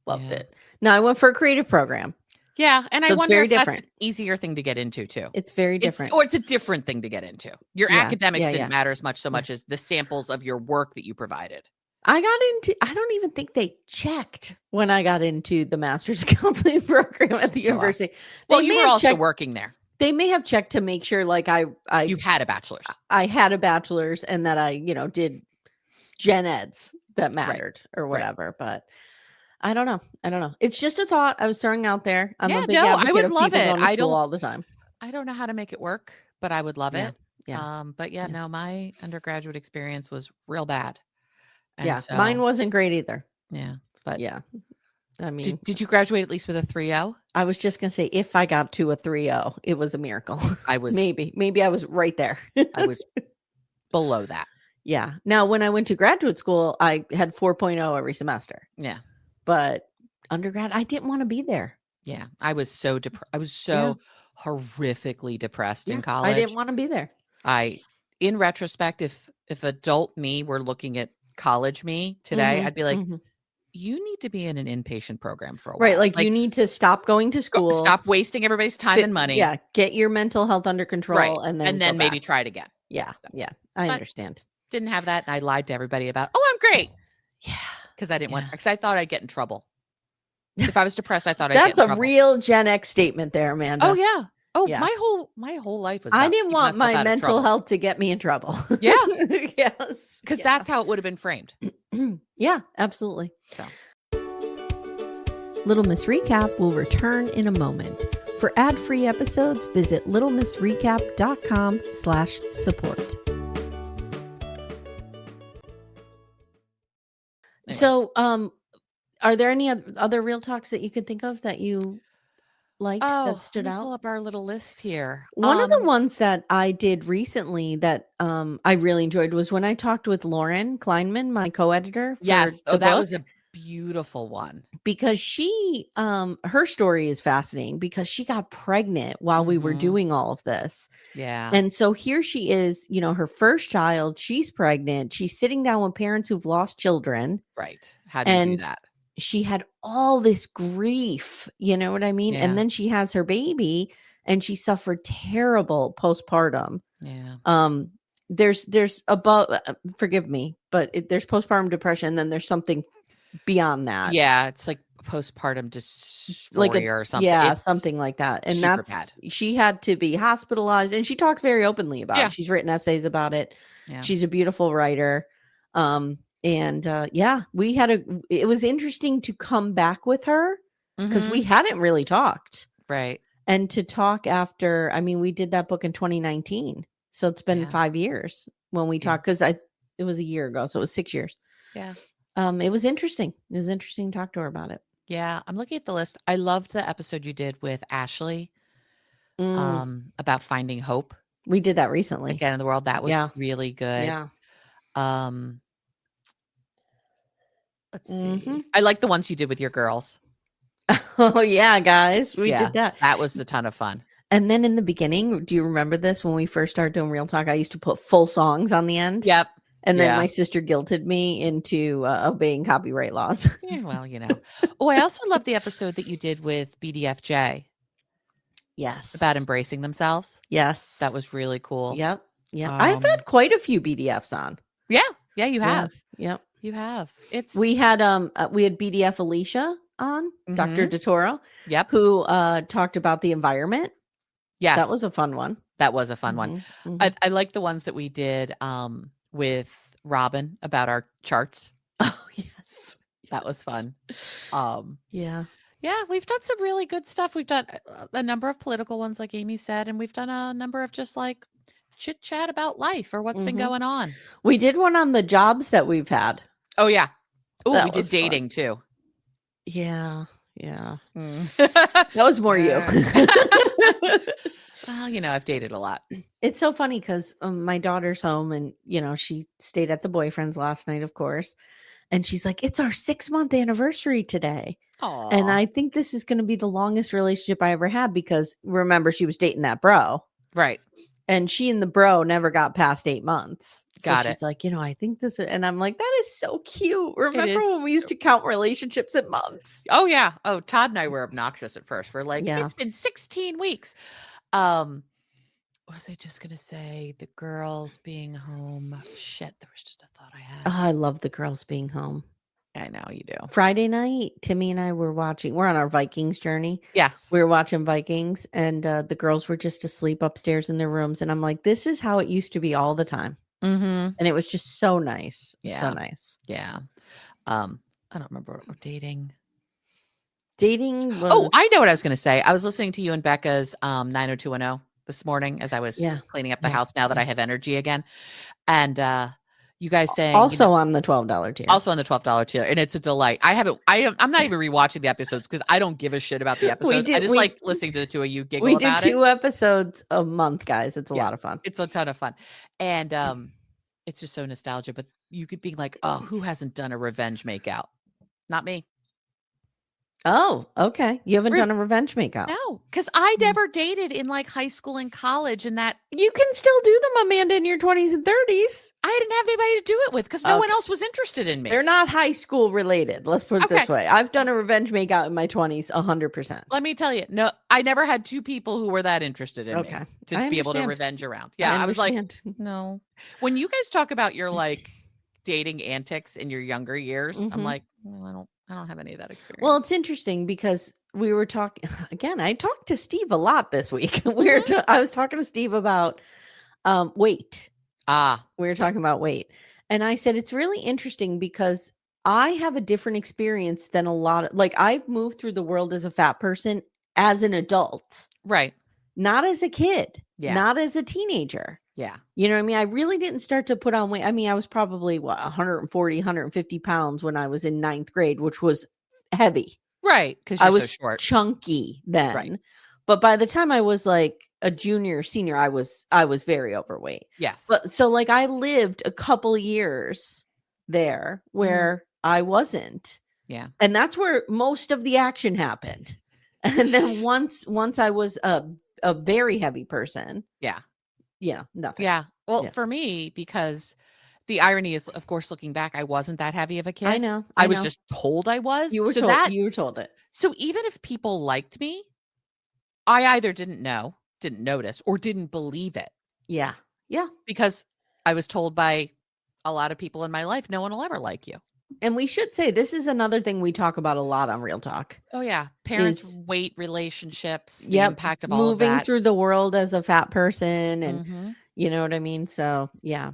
loved it. Now I went for a creative program. Yeah. And I wonder if that's an easier thing to get into too. It's very different. It's a different thing to get into. Your academics didn't matter as much as the samples of your work that you provided. I don't even think they checked when I got into the Master's of Counseling program at the university. Well, you were also working there. They may have checked to make sure like you had a bachelor's. I had a bachelor's and that I, did gen eds that mattered or whatever. But I don't know. It's just a thought I was throwing out there. I'm a big advocate I would of love people it. going to school all the time. I don't know how to make it work, but I would love it. Yeah. But no, my undergraduate experience was real bad. And mine wasn't great either. Yeah. But I mean, did you graduate at least with a 3.0? I was just going to say, if I got to a 3.0, it was a miracle. I was maybe I was right there. I was below that. Yeah. Now, when I went to graduate school, I had 4.0 every semester. Yeah. But undergrad, I didn't want to be there. Yeah. I was so horrifically depressed in college. I didn't want to be there. In retrospect, if adult me were looking at college me today, I'd be like, you need to be in an inpatient program for a while. Right. Like you need to stop going to school. Stop wasting everybody's time and money. Yeah. Get your mental health under control and then maybe try it again. Yeah. Yeah. I understand. Didn't have that. And I lied to everybody about, I'm great. Yeah. Because I didn't want, because I thought I'd get in trouble. If I was depressed, I thought I'd get in trouble. That's a real Gen X statement there, Amanda. Oh, yeah. Oh, yeah. My whole life was. I didn't want my mental health to get me in trouble. Yeah. Yes. Because that's how it would have been framed. Yeah, absolutely. So, Little Miss Recap will return in a moment. For ad-free episodes, visit littlemissrecap.com/support. Anyway. So, are there any other real talks that you could think of that you liked that stood out? Pull up our little list here. One of the ones that I did recently that I really enjoyed was when I talked with Lauren Kleinman, my co-editor. Yes. That was a beautiful one. Because she, her story is fascinating because she got pregnant while we were doing all of this. Yeah. And so here she is, her first child, she's pregnant. She's sitting down with parents who've lost children. Right. How do you do that? She had all this grief, you know what I mean? Yeah. And then she has her baby and she suffered terrible postpartum. Yeah. There's above, forgive me, but there's postpartum depression. Then there's something beyond that. Yeah. It's like postpartum dysphoria or something. Yeah. Something like that. And that's bad. She had to be hospitalized and she talks very openly about it. She's written essays about it. Yeah. She's a beautiful writer. And we it was interesting to come back with her because we hadn't really talked. Right. And to talk after, we did that book in 2019. So it's been 5 years when we talked because it was a year ago. So it was 6 years. Yeah. It was interesting. It was interesting to talk to her about it. Yeah. I'm looking at the list. I loved the episode you did with Ashley about finding hope. We did that recently. Again in the world. That was really good. Yeah. Let's see. I like the ones you did with your girls. Oh, yeah, guys. We did that. That was a ton of fun. And then in the beginning, do you remember this? When we first started doing Real Talk, I used to put full songs on the end. Yep. And then my sister guilted me into obeying copyright laws. Yeah, well, I also love the episode that you did with BDFJ. Yes. About embracing themselves. Yes. That was really cool. Yep. Yeah. I've had quite a few BDFs on. Yeah. Yeah, you have. Yep. You have. We had BDF Alicia on, Dr. DeToro. Yep. Who talked about the environment. Yes. That was a fun one. That was a fun one. I like the ones that we did with Robin about our charts. Oh, yes. That was fun. Yeah. Yeah, we've done some really good stuff. We've done a number of political ones, like Amy said, and we've done a number of just like chit chat about life or what's been going on. We did one on the jobs that we've had. Oh, yeah. Oh, we was did dating too. Yeah. Yeah. That was more you. Well, I've dated a lot. It's so funny because my daughter's home and, she stayed at the boyfriend's last night, of course. And she's like, it's our 6-month anniversary today. Aww. And I think this is going to be the longest relationship I ever had because remember, she was dating that bro. Right. And she and the bro never got past 8 months. So Got she's it. like, I think this is, and I'm like, that is so cute. Remember when we used to count relationships in months? Oh, yeah. Oh, Todd and I were obnoxious at first. We're like, It's been 16 weeks. What was I just going to say? The girls being home. Shit, there was just a thought I had. Oh, I love the girls being home. I know you do. Friday night, Timmy and I we're on our Vikings journey. Yes. We were watching Vikings and the girls were just asleep upstairs in their rooms. And I'm like, this is how it used to be all the time. Mm-hmm. And it was just so nice. Yeah. So nice. Yeah. I don't remember what we're dating. Dating was... Oh, I know what I was going to say. I was listening to you and Becca's 90210 this morning as I was cleaning up the house now that I have energy again. And you guys saying also on the $12 tier. Also on the $12 tier. And it's a delight. I'm not even rewatching the episodes because I don't give a shit about the episodes. I just like listening to the two of you giggle about it. We do 2 episodes a month, guys. It's a lot of fun. It's a ton of fun. And it's just so nostalgic. But you could be like, oh, who hasn't done a revenge makeout? Not me. Oh, okay. You haven't done a revenge makeout? No, because I never dated in like high school and college, and that you can still do them, Amanda, in your 20s and 30s. I didn't have anybody to do it with because no one else was interested in me. They're not high school related. Let's put it this way. I've done a revenge makeout in my 20s 100%. Let me tell you, no, I never had 2 people who were that interested in me to be able to revenge around. Yeah, I was like, no. When you guys talk about your like dating antics in your younger years, I'm like, well, I don't have any of that experience. Well, it's interesting because we were talking again. I talked to Steve a lot this week. I was talking to Steve about weight. We were talking about weight. And I said, it's really interesting because I have a different experience than a lot of, like, I've moved through the world as a fat person as an adult. Right. Not as a kid. Yeah. Not as a teenager. Yeah. You know what I mean? I really didn't start to put on weight. I mean, I was probably 140, 150 pounds when I was in 9th grade, which was heavy. Right. Because I was so short. Chunky then. Right. But by the time I was like a junior, senior, I was very overweight. Yes. But so like I lived a couple years there where I wasn't. Yeah. And that's where most of the action happened. And then once I was a very heavy person. Yeah. Yeah, nothing. Yeah. Well, for me, because the irony is, of course, looking back, I wasn't that heavy of a kid. I know. I was just told I was. You were told it. So even if people liked me, I either didn't know, didn't notice, or didn't believe it. Yeah. Yeah. Because I was told by a lot of people in my life, no one will ever like you. And we should say this is another thing we talk about a lot on Real Talk. Oh, yeah. Parents, weight, relationships, the impact of all of that. Moving through the world as a fat person and you know what I mean? So, yeah.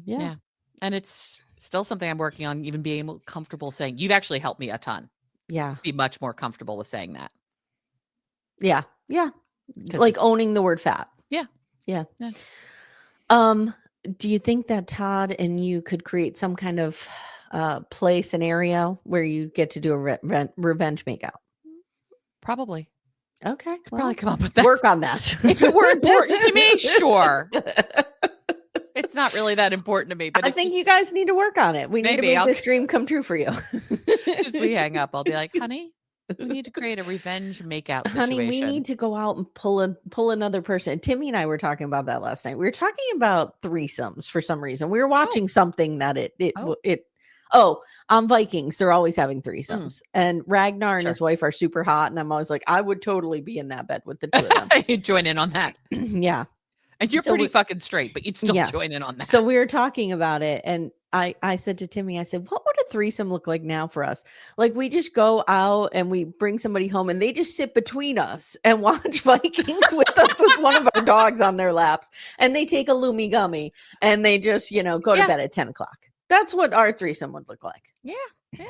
And it's still something I'm working on, even being comfortable saying. You've actually helped me a ton. Yeah. Be much more comfortable with saying that. Yeah. Yeah. Like owning the word fat. Yeah. Yeah. Do you think that Todd and you could create some kind of play scenario where you get to do a revenge makeout? Probably. Okay. Probably come up with that. Work on that. If it were important to me, sure. It's not really that important to me. But I think you guys need to work on it. We need to make this dream come true for you. As soon as we hang up, I'll be like, honey, we need to create a revenge makeout situation. Honey, we need to go out and pull another person. Timmy and I were talking about that last night. We were talking about threesomes for some reason. We were watching something that on Vikings, they're always having threesomes. And Ragnar and his wife are super hot. And I'm always like, I would totally be in that bed with the two of them. You'd join in on that. Yeah. And you're pretty fucking straight, but you'd still join in on that. So we were talking about it. And I said to Timmy, I said, what would a threesome look like now for us? Like we just go out and we bring somebody home and they just sit between us and watch Vikings with us with one of our dogs on their laps. And they take a Lumi Gummy and they just, go to bed at 10 o'clock. That's what our threesome would look like. Yeah.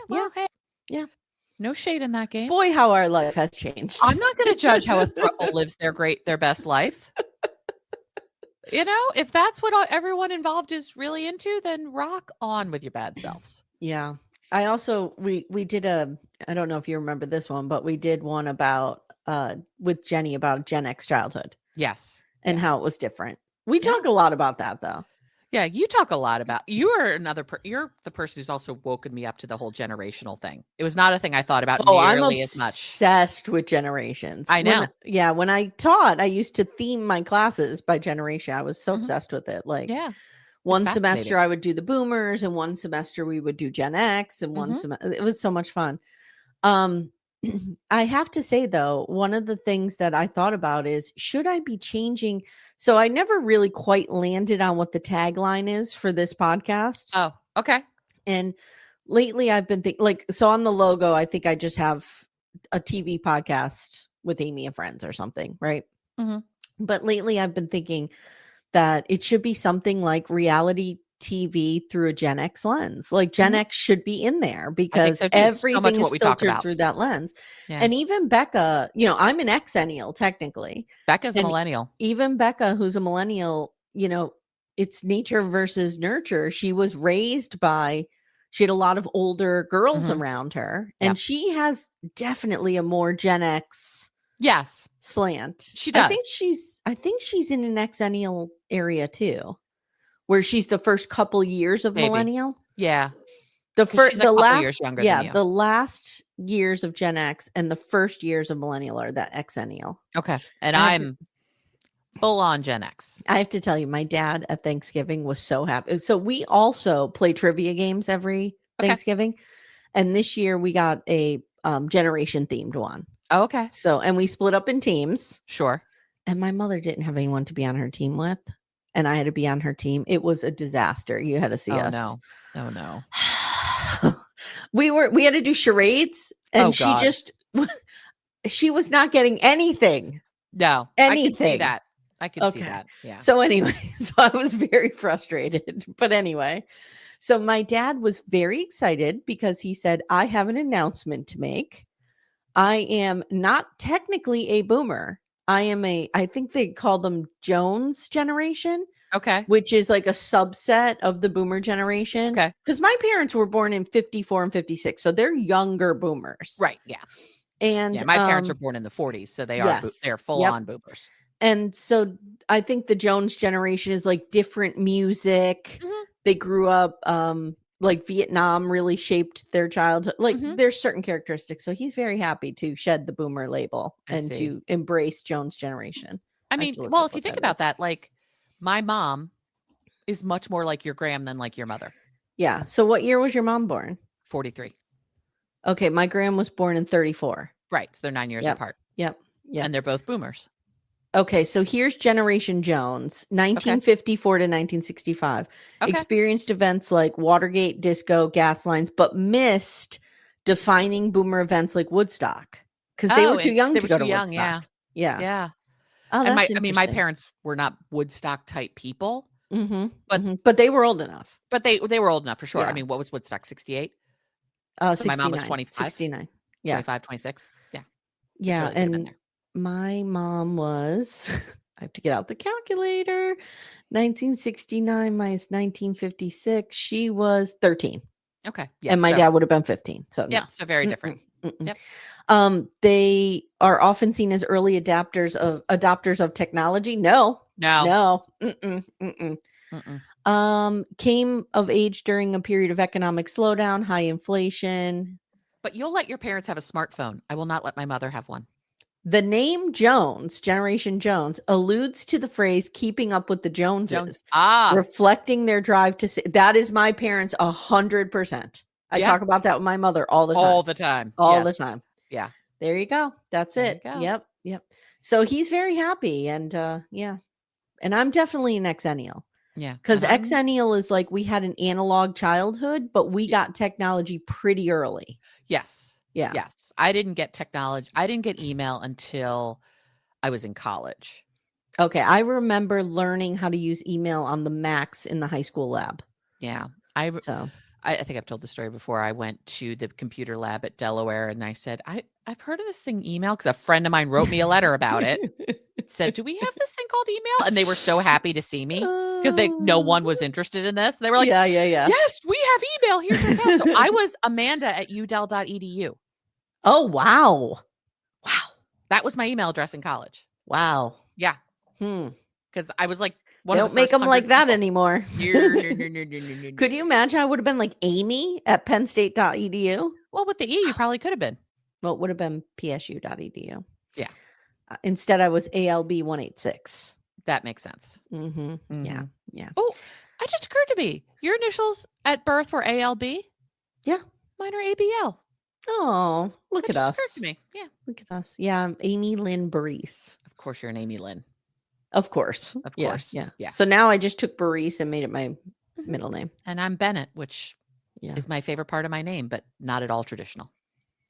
Well, hey. Yeah. No shade in that game. Boy, how our life has changed. I'm not going to judge how a throuple lives their best life. If that's what everyone involved is really into, then rock on with your bad selves. Yeah. I also, we did I don't know if you remember this one, but we did one about, with Jenny about Gen X childhood. Yes. And how it was different. We talk a lot about that though. Yeah. You talk a lot about, you're the person who's also woken me up to the whole generational thing. It was not a thing I thought about nearly as much. Obsessed with generations. I know. When I taught, I used to theme my classes by generation. I was so obsessed with it. Like, one semester I would do the boomers, and one semester we would do Gen X, and one semester it was so much fun. I have to say though, one of the things that I thought about is, should I be changing? So I never really quite landed on what the tagline is for this podcast. Oh, okay. And lately I've been thinking, so on the logo, I think I just have a TV podcast with Amy and Friends or something, right? Mm-hmm. But lately I've been thinking that it should be something like reality TV through a Gen X lens. Like Gen X should be in there because everything is filtered through that lens. Yeah. And even Becca, I'm an Xennial technically. Becca's a millennial. Even Becca, who's a millennial, it's nature versus nurture. She was raised she had a lot of older girls around her, and she has definitely a more Gen X slant. She does. I think she's in an Xennial area too, where she's the first couple years of millennial. Yeah. The last years younger than you. The last years of Gen X and the first years of millennial are that Xennial. Okay. And I'm full on Gen X. I have to tell you, my dad at Thanksgiving was so happy. So we also play trivia games every Thanksgiving. And this year we got a generation themed one. Oh, okay. So, and we split up in teams. Sure. And my mother didn't have anyone to be on her team with, and I had to be on her team. It was a disaster. You had to see us. No. Oh no. We had to do charades, and she was not getting anything. No. Anything. I could see that. I could see that. Yeah. So anyway, I was very frustrated. But anyway, so my dad was very excited because he said, I have an announcement to make. I am not technically a boomer. I think they call them Jones generation. Okay. Which is like a subset of the boomer generation. Okay. Because my parents were born in 54 and 56. So they're younger boomers. Right. Yeah. And my parents are born in the 40s. So they're full on boomers. And so I think the Jones generation is like different music. They grew up, like Vietnam really shaped their childhood. Like there's certain characteristics. So he's very happy to shed the boomer label and to embrace Jones generation. I mean, well, if you think about that, like my mom is much more like your Graham than like your mother. Yeah. So what year was your mom born? 43. Okay. My Graham was born in 34. Right. So they're 9 years apart. Yep. And they're both boomers. Okay, so here's Generation Jones, 1954 to 1965. Experienced events like Watergate, disco, gas lines, but missed defining boomer events like Woodstock because they were too young to go to Woodstock. Yeah. Oh, and my parents were not Woodstock type people, but they were old enough. But they were old enough for sure. Yeah. I mean, what was Woodstock? 68. So my mom was 25. 69. Yeah, 25, 26. Yeah. Yeah, really and my mom was, I have to get out the calculator, 1969 minus 1956. She was 13. Okay. Yeah, and my dad would have been 15. So yeah, so very different. Yep. They are often seen as early adopters of technology. No. Came of age during a period of economic slowdown, high inflation. But you'll let your parents have a smartphone. I will not let my mother have one. The name Jones, Generation Jones, alludes to the phrase keeping up with the Joneses, reflecting their drive to see. That is my parents 100%. I talk about that with my mother all the time. All the time. Yeah. There you go. That's it. Yep. So he's very happy. And and I'm definitely an Xennial. Yeah. Because Xennial is like we had an analog childhood, but we got technology pretty early. Yes. Yeah. Yes. I didn't get technology. I didn't get email until I was in college. Okay. I remember learning how to use email on the Macs in the high school lab. Yeah. I think I've told the story before. I went to the computer lab at Delaware and I said, I've heard of this thing email because a friend of mine wrote me a letter about it. It said, do we have this thing called email? And they were so happy to see me because no one was interested in this. They were like, yeah. Yes, we have email. Here's your account. So I was Amanda at udel.edu. Oh, wow. Wow. That was my email address in college. Wow. Yeah. Because I was like, they don't make them like that anymore. Could you imagine I would have been like Amy at pennstate.edu? Well, with the E, you probably could have been. Well, it would have been psu.edu. Yeah. Instead, I was ALB186. That makes sense. Yeah. Oh, it just occurred to me. Your initials at birth were ALB? Yeah. Mine are ABL. Oh, look at us. Occurred to me. Yeah. Look at us. Yeah, I'm Amy Lynn Baris. Of course, you're an Amy Lynn. Of course. Yeah. So now I just took Baris and made it my middle name. And I'm Bennett, which is my favorite part of my name, but not at all traditional.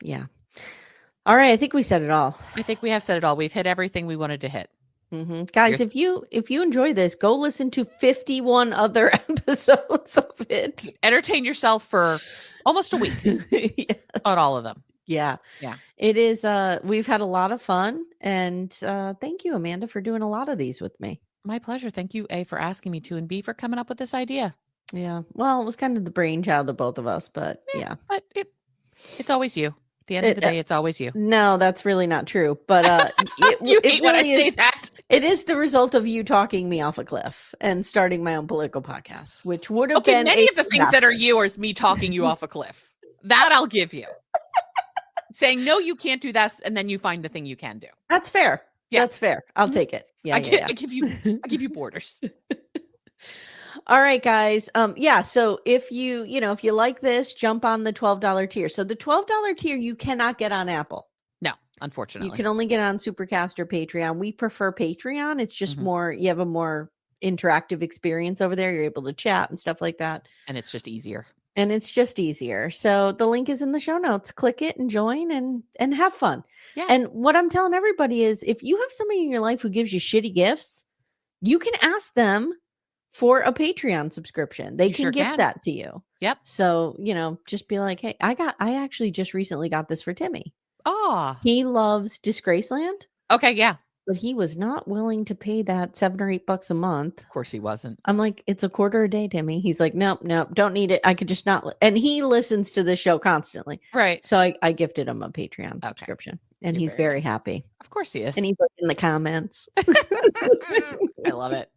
Yeah. All right. I think we said it all. I think we have said it all. We've hit everything we wanted to hit. Guys, if you enjoy this, go listen to 51 other episodes of it. Entertain yourself for almost a week on all of them. Yeah. It is. We've had a lot of fun, and thank you, Amanda, for doing a lot of these with me. My pleasure. Thank you, A, for asking me to, and B, for coming up with this idea. Yeah. Well, it was kind of the brainchild of both of us, but yeah. But it's always you. At the end of the day, it's always you. No, that's really not true. But you hate when I say that. It is the result of you talking me off a cliff and starting my own political podcast, which would have been many of the things that are yours, me talking you off a cliff. That I'll give you. Saying, no, you can't do that, and then you find the thing you can do. That's fair. Yeah. That's fair. I'll take it. Yeah, I give you borders. All right, guys. So if if you like this, jump on the $12 tier. So the $12 tier you cannot get on Apple. No, unfortunately. You can only get on Supercast or Patreon. We prefer Patreon. It's just you have a more interactive experience over there. You're able to chat and stuff like that. And it's just easier. So the link is in the show notes. Click it and join and have fun. Yeah. And what I'm telling everybody is if you have somebody in your life who gives you shitty gifts, you can ask them for a Patreon subscription. They can gift that to you. Yep. So, just be like, hey, I actually just recently got this for Timmy. Oh. He loves Disgraceland. Okay, yeah. But he was not willing to pay that $7 or $8 a month. Of course he wasn't. I'm like, it's $0.25 a day, Timmy. He's like, nope, don't need it. I could just not. And he listens to the show constantly. Right. So I gifted him a Patreon subscription. And he's very happy. Of course he is. And he's in the comments. I love it.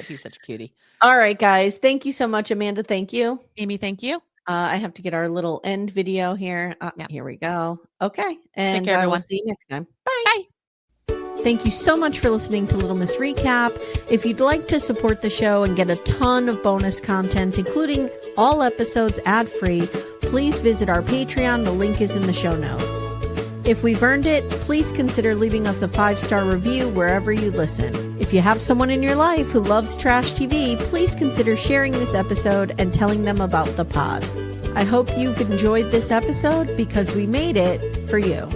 He's such a cutie. All right, guys. Thank you so much, Amanda. Thank you. Amy, thank you. I have to get our little end video here. Here we go. Okay. And take care, everyone. We'll see you next time. Bye. Bye. Thank you so much for listening to Little Miss Recap. If you'd like to support the show and get a ton of bonus content, including all episodes ad-free, please visit our Patreon. The link is in the show notes. If we've earned it, please consider leaving us a 5-star review wherever you listen. If you have someone in your life who loves trash TV, please consider sharing this episode and telling them about the pod. I hope you've enjoyed this episode because we made it for you.